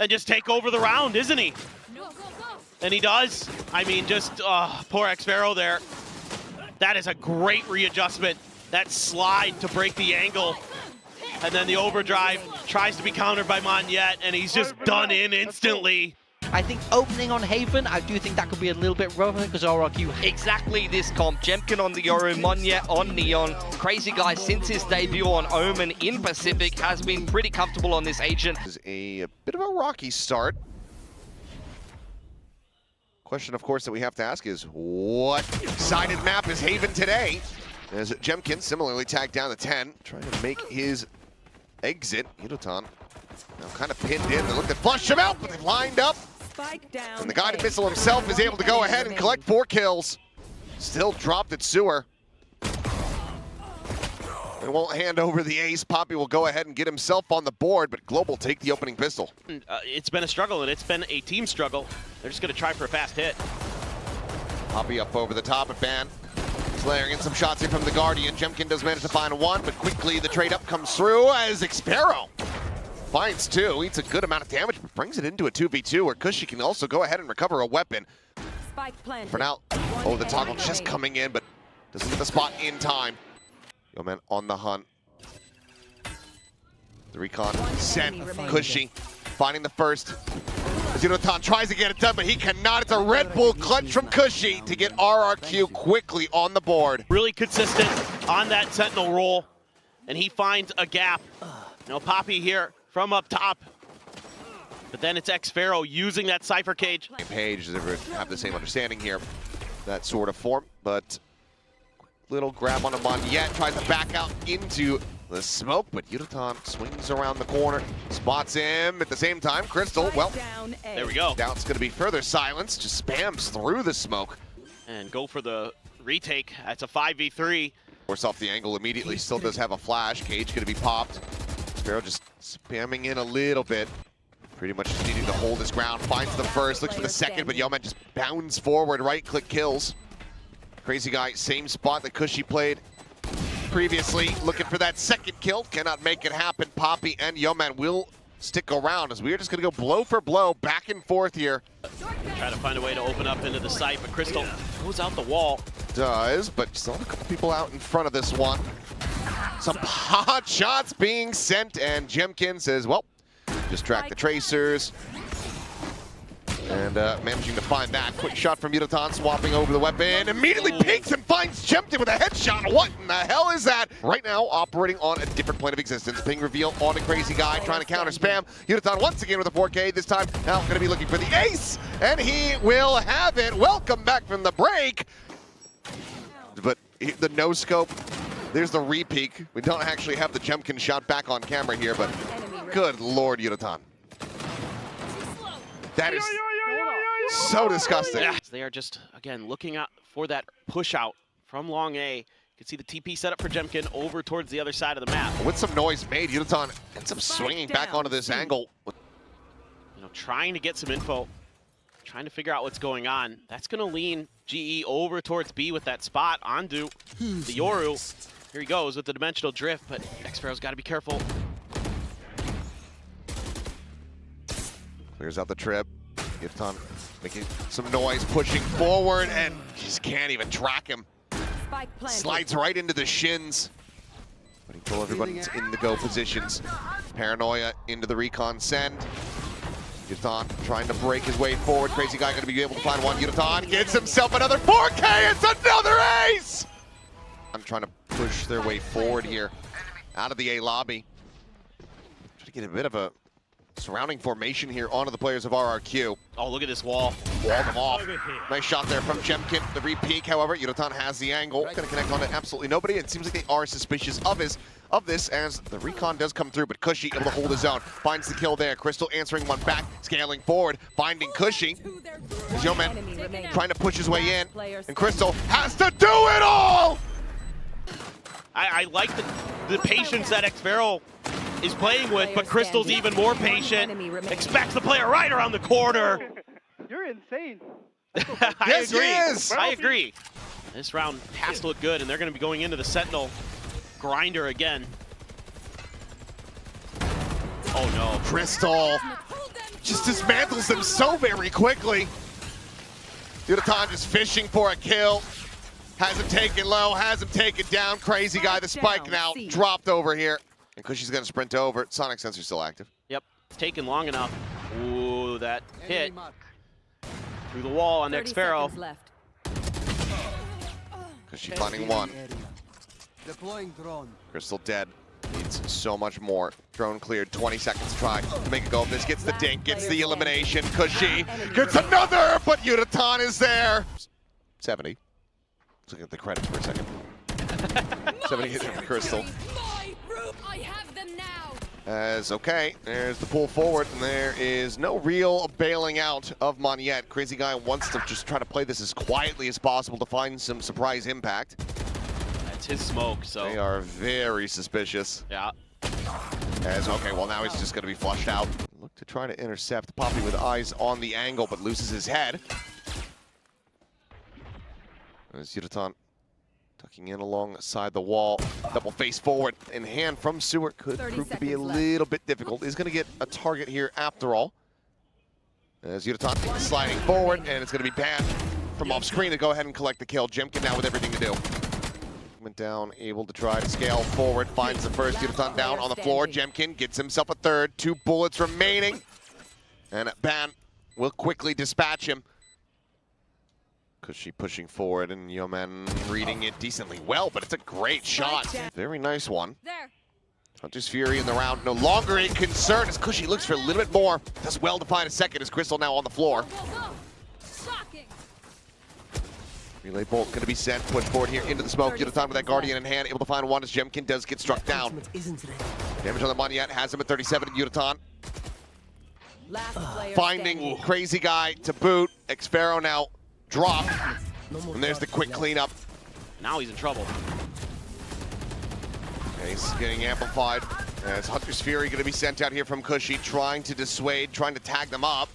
and just take over the round, isn't he? And he does. I mean, just poor xFaroe there. That is a great readjustment. That slide to break the angle. And then the overdrive tries to be countered by Monyet, and he's just done in instantly. I think opening on Haven, I do think that could be a little bit rougher because RRQ. Exactly this comp. Jemkin on the Yoru, Monyet on Neon. Crazy Guy, since his debut on Omen in Pacific, has been pretty comfortable on this agent. This is a bit of a rocky start. Question, of course, that we have to ask is, what sided map is Haven today? As Jemkin similarly tagged down to 10, trying to make his exit. UdoTan now kind of pinned in. They looked to flush him out, but they lined up. And the guided missile himself is able to go ahead and collect 4 kills. Still dropped at Sewer. They won't hand over the ace. Poppy will go ahead and get himself on the board, but Global take the opening pistol. It's been a struggle, and it's been a team struggle. They're just going to try for a fast hit. Poppy up over the top of Ban. Layering in some shots here from the Guardian. Jemkin does manage to find one, but quickly the trade up comes through as xFaroe finds 2, eats a good amount of damage, but brings it into a 2v2 where Cushy can also go ahead and recover a weapon. For now, the toggle just coming in, but doesn't get the spot in time. Yeoman on the hunt. The recon sent. Cushy finding the first. UdoTan tries to get it done, but he cannot. It's a Red Bull clutch from Cushy to get RRQ quickly on the board. Really consistent on that Sentinel roll, and he finds a gap. Poppy here from up top, but then it's xFaroe using that Cypher Cage. Page does ever have the same understanding here, that sort of form, but little grab on a Monyet, tries to back out into the smoke, but UdoTan swings around the corner, spots him at the same time. Crystal, well, there we go. Doubt's going to be further silenced, just spams through the smoke. And go for the retake. That's a 5v3. Force off the angle immediately, still does have a flash. Cage going to be popped. xFaroe just spamming in a little bit. Pretty much just needing to hold his ground. Finds the first, looks for the second, but Yeoman just bounds forward, right-click kills. Crazy Guy, same spot that Cushy played previously, looking for that second kill. Cannot make it happen. Poppy and Yeoman will stick around as we're just going to go blow for blow, back and forth here. Try to find a way to open up into the site, but Crystal goes out the wall. Does, but still a couple people out in front of this one. Some hot shots being sent, and Jemkin says, well, distract the tracers. And managing to find that. Quick shot from UdoTan, swapping over the weapon. Immediately peeks and finds Jemkin with a headshot. What in the hell is that? Right now, operating on a different plane of existence. Ping reveal on a Crazy Guy, trying to counter spam. UdoTan once again with a 4K. This time, now going to be looking for the ace. And he will have it. Welcome back from the break. But the no-scope, there's the re-peek. We don't actually have the Jemkin shot back on camera here, but good lord, UdoTan. That is so disgusting. Yeah. They are just, again, looking out for that push out from long A. You can see the TP set up for Jemkin over towards the other side of the map. With some noise made, UdoTan ends up swinging back onto this angle. Trying to get some info, trying to figure out what's going on. That's going to lean GE over towards B with that spot onto the Yoru. Here he goes with the dimensional drift, but xFaroe's got to be careful. Clears out the trip. UdoTan making some noise, pushing forward, and just can't even track him. Slides right into the shins. But until everybody's in the go positions. Paranoia into the recon send. UdoTan trying to break his way forward. Crazy Guy going to be able to find one. UdoTan gets himself another 4K. It's another ace! I'm trying to push their way forward here out of the A lobby. Try to get a bit of a surrounding formation here onto the players of RRQ. Oh, look at this wall. Walled them off. Nice shot there from Jemkin. The re-peek, however, UdoTan has the angle. Going to connect on to absolutely nobody. It seems like they are suspicious of this as the recon does come through, but Cushy able to hold his own. Finds the kill there. Crystal answering one back, scaling forward, finding Cushy. Yeoman trying to push his way in, and Crystal has to do it all! I like the patience that xFaroe is playing with, but Crystal's even more patient. Expects the player right around the corner. You're insane. I agree. Yes. I agree. This round has to look good, and they're going to be going into the Sentinel grinder again. Oh no. Crystal just dismantles them so very quickly. UdoTan just fishing for a kill. Has him taken low, has him taken down. Crazy guy, the spike now dropped over here. And Cushy's gonna sprint over. Sonic sensor still active. Yep, it's taken long enough. Ooh, that hit through the wall on Xfero. Cushy finding one. Deploying drone. Crystal dead. Needs so much more. Drone cleared. 20 seconds to try to make a go of this. Gets the dink, gets the elimination. Cushy gets another, but UdoTan is there. 70. Let's look at the credits for a second. 70 hit from Crystal. As okay, there's the pull forward, and there is no real bailing out of Mon yet. Crazy guy wants to just try to play this as quietly as possible to find some surprise impact. That's his smoke, so. They are very suspicious. Yeah. As okay, well now he's just going to be flushed out. Look to try to intercept Poppy with eyes on the angle, but loses his head. There's UdoTan tucking in alongside the wall. Double face forward in hand from Seward could prove to be a little bit difficult. He's going to get a target here after all. As UdoTan sliding forward, and it's going to be banned from off screen to go ahead and collect the kill. Jemkin now with everything to do. Went down, able to try to scale forward, finds the first. UdoTan down on the floor. Jemkin gets himself a third. 2 bullets remaining. And Ban will quickly dispatch him. Cushy pushing forward, and Yeoman reading it decently well, but it's a great shot. Very nice one. Hunter's Fury in the round, no longer a concern as Cushy looks for a little bit more. Does well to find a second as Crystal now on the floor. Relay bolt going to be sent, push forward here into the smoke. UdoTan with that Guardian in hand, able to find one as Jemkin does get struck down. Damage on the money yet, has him at 37. UdoTan finding Crazy Guy to boot. Xfero now dropped, and there's the quick cleanup. Now he's in trouble. And he's getting amplified as Hunter's Fury going to be sent out here from Cushy, trying to dissuade, trying to tag them up.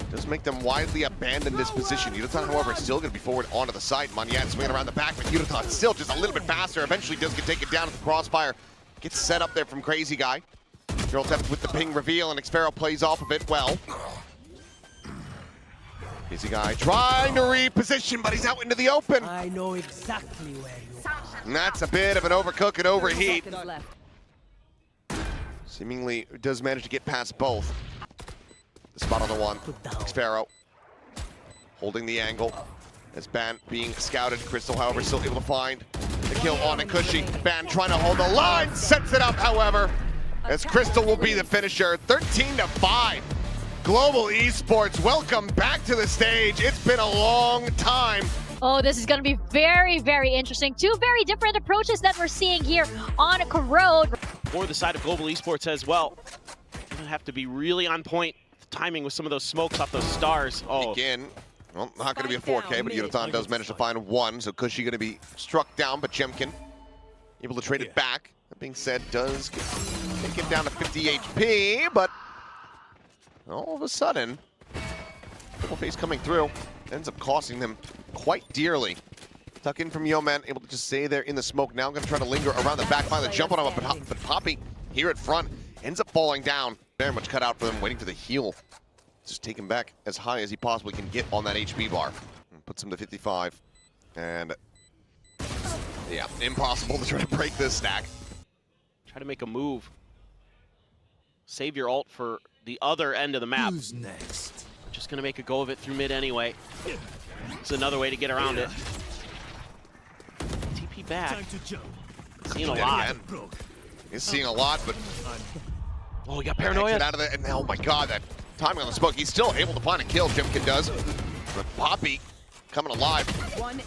Does make them widely abandon this position. UdoTan, however, is still going to be forward onto the side. Monyet swinging around the back, but UdoTan still just a little bit faster. Eventually does get taken down at the crossfire. Gets set up there from Crazy Guy. Girl Tevez with the ping reveal, and Xfero plays off of it well. Crazy Guy trying to reposition, but he's out into the open. I know exactly where you are. And that's a bit of an overcook and overheat. Seemingly does manage to get past both. The spot on the one. Xfero holding the angle. As Ban being scouted. Crystal, however, still able to find the kill on a Cushy. Ban trying to hold the line. Sets it up, however, as Crystal will be the finisher. 13-5. Global Esports, welcome back to the stage. It's been a long time. Oh, this is going to be very, very interesting. 2 very different approaches that we're seeing here on Corrode. For the side of Global Esports as well. You're going to have to be really on point. Timing with some of those smokes off those stars. Oh. Again, well, not going to be a 4K, but UdoTan does manage to find one. So Cushy going to be struck down, but Jemkin able to trade it back. That being said, does take him down to 50 HP, but all of a sudden, double face coming through ends up costing them quite dearly. Tuck in from Yeoman, able to just stay there in the smoke. Now going to try to linger around the back, finally jump on him, but Poppy here at front ends up falling down. Very much cut out for them, waiting for the heal. Just take him back as high as he possibly can get on that HP bar. And puts him to 55. And yeah, impossible to try to break this stack. Try to make a move. Save your ult for the other end of the map. Who's next? Just gonna make a go of it through mid anyway. It's another way to get around it. TP back. Seeing a lot. He's seeing a lot, but oh, he got paranoia. Out of there, and oh my god, that timing on the smoke. He's still able to find a kill. Jemkin does, but Poppy coming alive.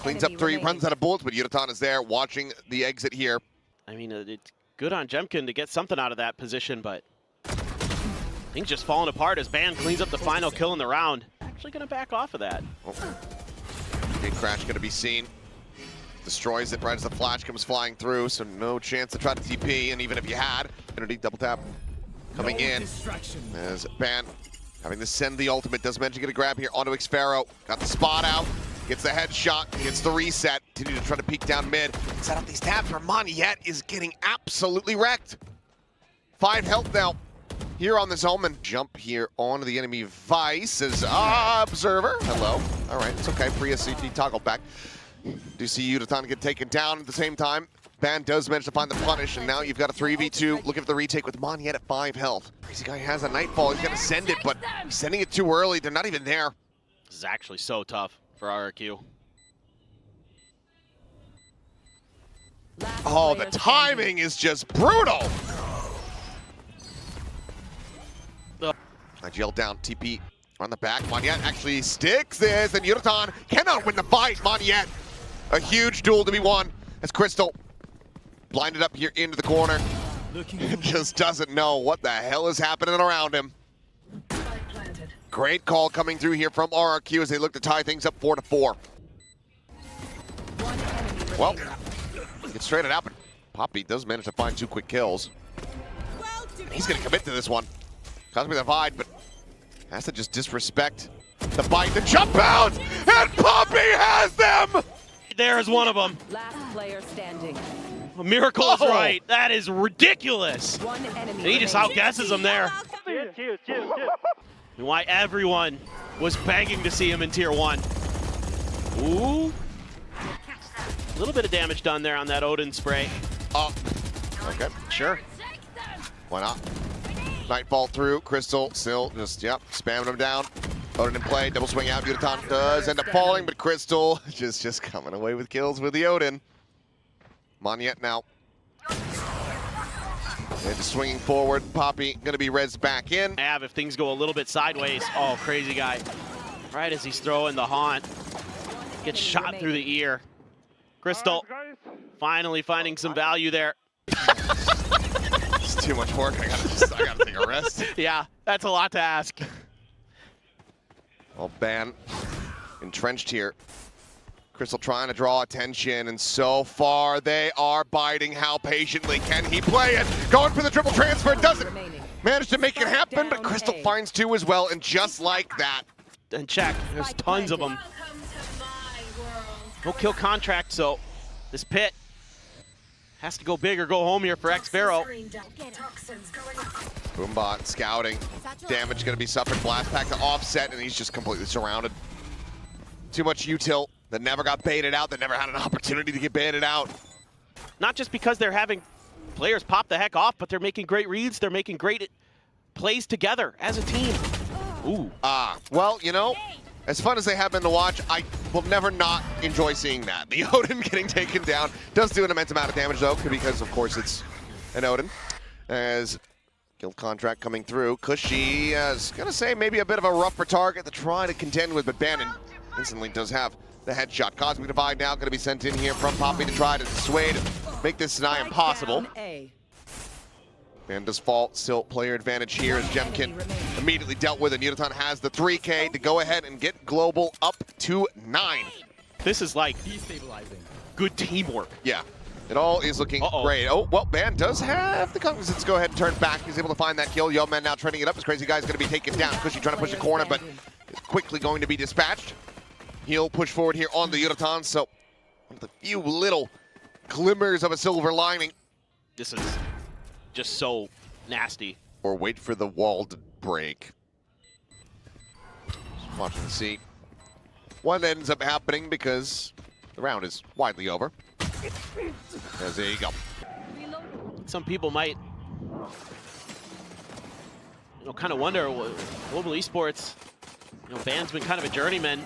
Cleans up 3, runs out of bullets, but UdoTan is there watching the exit here. I mean, it's good on Jemkin to get something out of that position, but things just falling apart as Ban cleans up the final kill in the round. Actually gonna back off of that. Oh. Big crash gonna be seen. Destroys it right as the flash comes flying through, so no chance to try to TP, and even if you had, underneath double tap coming in. As Ban having to send the ultimate, does manage to get a grab here onto Xfero. Got the spot out, gets the headshot, gets the reset. Continue to try to peek down mid. Set up these tabs where Monyet is getting absolutely wrecked. 5 health now. here on this Omen. Jump here onto the enemy Vice as Observer. Hello. All right, it's okay. Priya CT toggle back. Do see UdoTan get taken down at the same time. Ban does manage to find the punish, and now you've got a 3v2. Looking for the retake with Monyet at 5 health. Crazy guy has a Nightfall. He's going to send it, but he's sending it too early. They're not even there. This is actually so tough for RRQ. Oh, the timing is just brutal. IGL down, TP on the back. Monyet actually sticks this, and UdoTan cannot win the fight. Monyet, a huge duel to be won as Crystal blinded up here into the corner. Just doesn't know what the hell is happening around him. Great call coming through here from RRQ as they look to tie things up 4-4. Well, it's straight it out, but Poppy does manage to find 2 quick kills. He's going to commit to this one. Cosmic Divide, but has to just disrespect the bite, the jump out, and Poppy has them! There's one of them. Last player standing. A miracle is right. That is ridiculous. One enemy. And he just outguesses him there. And why everyone was begging to see him in Tier 1. Ooh. A little bit of damage done there on that Odin spray. Oh, okay, Sure. why not? Nightfall through, Crystal still just, yep, spamming him down. Odin in play, double swing out, UdoTan does end up falling, but Crystal just coming away with kills with the Odin. Monyet now. And just swinging forward, Poppy gonna be res back in. If things go a little bit sideways. Oh, crazy guy. Right as he's throwing the haunt. Gets shot through the ear. Crystal finally finding some value there. It's too much work, I gotta take a rest. Yeah, that's a lot to ask. Well, Ban entrenched here. Crystal trying to draw attention, and so far they are biting. How patiently can he play it? Going for the triple transfer, doesn't manage to make it happen, but Crystal finds 2 as well, and just like that. And check, there's tons of them. No kill contract, so this pit has to go big or go home here for X-Barrow. Boombot scouting. Damage going to be suffered. Blast pack to offset, and he's just completely surrounded. Too much util that never got baited out, that never had an opportunity to get baited out. Not just because they're having players pop the heck off, but they're making great reads. They're making great plays together as a team. Ooh. Well, you know, as fun as they have been to watch, I will never not enjoy seeing that. The Odin getting taken down does do an immense amount of damage, though, because, of course, it's an Odin. As guild contract coming through, Cushy is going to say maybe a bit of a rougher target to try to contend with, but Bannon instantly does have the headshot. Cosmic Divide now going to be sent in here from Poppy to try to dissuade, make this nigh impossible. Man does fall, still player advantage here as Jemkin immediately dealt with, and UdoTan has the 3K to go ahead and get global up to 9. This is like good teamwork. Yeah, it all is looking great. Oh, well, Ban does have the cognizance to go ahead and turn back. He's able to find that kill. Yeoman now trending it up. This crazy guy is going to be taken down. Cushy trying to push the corner, but is quickly going to be dispatched. He'll push forward here on the UdoTan, so one of the few little glimmers of a silver lining. This is just so nasty. Or wait for the wall to break. Just watching to see what ends up happening, because the round is widely over. As there you go. Some people might, kind of wonder, global esports, Ban's been kind of a journeyman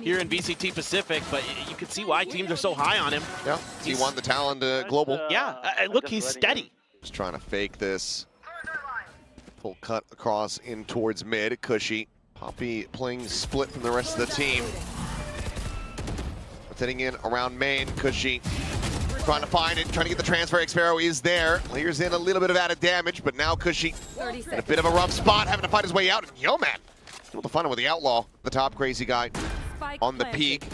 here in VCT Pacific, but you can see why teams are so high on him. Yeah, he won the talent global. Yeah, look, he's steady. Just trying to fake this. Full cut across in towards mid. Cushy. Poppy playing split from the rest of the team. Sitting in around main. Cushy trying to find it, trying to get the transfer. X-Barrow is there. Layers in a little bit of added damage, but now Cushy in a bit of a rough spot, having to fight his way out. And Yeoman able to find him with the Outlaw, the top crazy guy on the peak.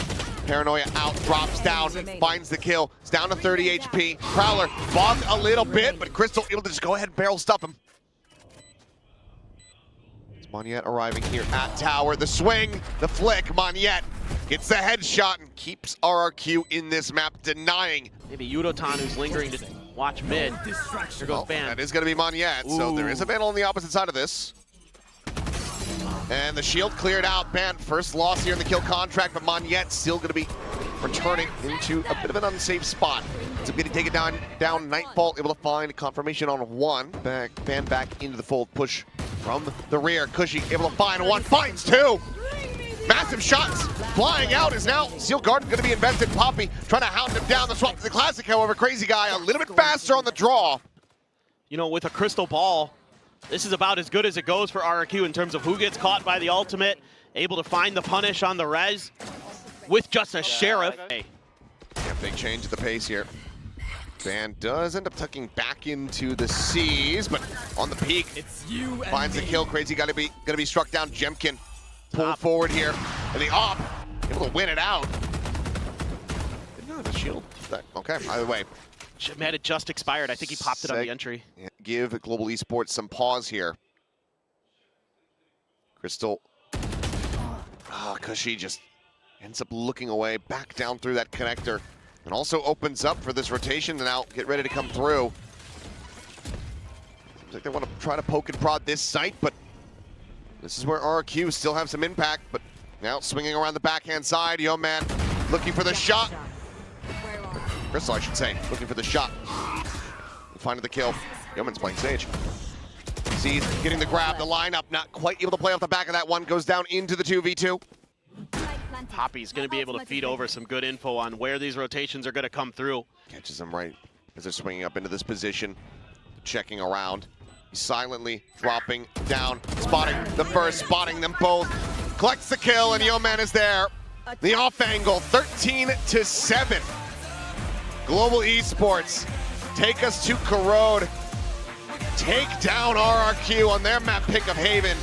Paranoia out, drops down, finds the kill. It's down to 30 HP. Prowler bogged a little bit, but Crystal able to just go ahead and barrel stuff him. It's Monyet arriving here at tower. The swing, the flick. Monyet gets the headshot and keeps RRQ in this map, denying. Maybe UdoTan, who's lingering to Watch mid. Here goes Ban. That is going to be Monyet, so there is a Vandal on the opposite side of this. And the shield cleared out. Ban, first loss here in the kill contract, but Monyet still going to be returning into a bit of an unsafe spot. So going to take it down Nightfall, able to find confirmation on one. Ban back into the fold, push from the rear. Cushy able to find one, finds two. Massive shots flying out is now Seal Garden going to be invested. Poppy trying to hound him down. The swap to the Classic, however, Crazy Guy a little bit faster on the draw. You know, with a crystal ball, this is about as good as it goes for RRQ in terms of who gets caught by the ultimate, able to find the punish on the res with just a Sheriff. Hey. Yeah, big change at the pace here. Ban does end up tucking back into the seas, but on the peak, finds the kill. Crazy Guy going to be struck down. Jemkin pull forward here, and the op able to win it out. Didn't have a shield. Okay, either way. Had it just expired. I think he popped it on the entry. Yeah, give Global Esports some pause here. Crystal. Cushy just ends up looking away, back down through that connector, and also opens up for this rotation to now get ready to come through. Seems like they want to try to poke and prod this site, but this is where RRQ still have some impact, but now swinging around the backhand side. Yo, man, looking for the shot. Crystal, I should say, looking for the shot. Finding the kill. Yeoman's playing Sage. Sees getting the grab, the lineup, not quite able to play off the back of that one. Goes down into the 2v2. Poppy's going to be able to feed over some good info on where these rotations are going to come through. Catches them right as they're swinging up into this position. Checking around. He's silently dropping down, spotting the first, spotting them both. Collects the kill, and Yeoman is there. The off angle, 13-7. Global Esports take us to Corrode. Take down RRQ on their map pick of Haven.